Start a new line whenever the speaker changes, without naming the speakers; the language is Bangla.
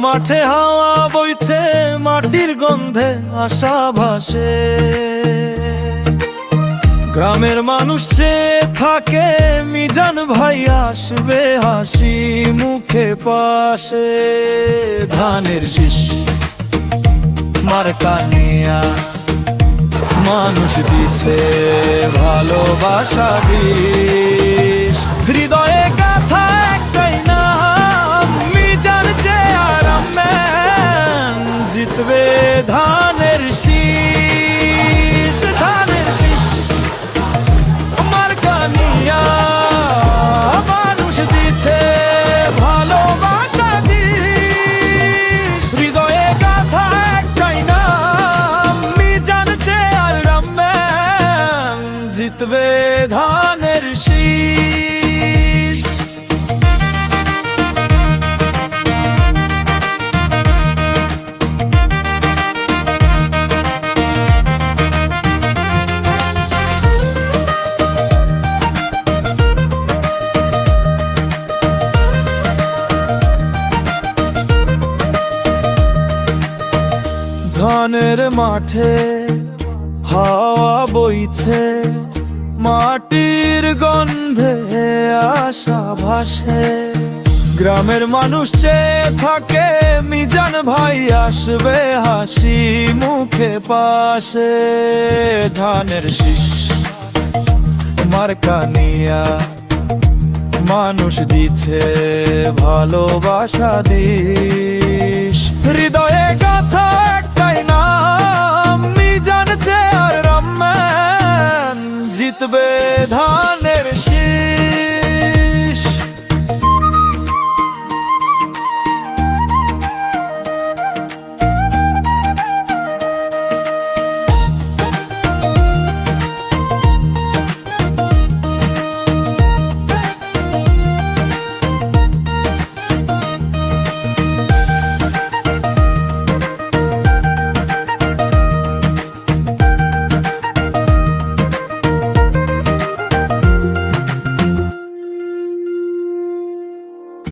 মাঠে হাওয়া বইছে, মাটির গন্ধে আশা ভাসে। গ্রামের মানুষ চেয়ে থাকে, মিজান ভাই আসবে হাসি মুখে পাশে। ধানের শীষ মার্কা নিয়া মানুষ দিচ্ছে ভালোবাসা বিষ। হৃদয়ে গাথা একটাই নাম, মিজান চেয়ারম্যান, জিতবে ধানের শীষ। ধানের শীষ মার্কা নিয়া মানুষ দিচ্ছে ভালোবাসা বিষ। হৃদয়ে গাথা একটাই নাম, মিজান চেয়ারম্যান, জিতবে ধানের শীষ। ধানের মাঠে হাওয়া বইছে, মাটির গন্ধে আশা ভাসে। গ্রামের মানুষ চেয়ে থাকে, মিজান ভাই আসবে হাসি মুখে পাশে। ধানের শীষ মার্কা নিয়া মানুষ দিচ্ছে ভালোবাসা দিশ। হৃদয়ে গাথা একটাই নাম, মিজান চেয়ারম্যান, জিতবে ধানের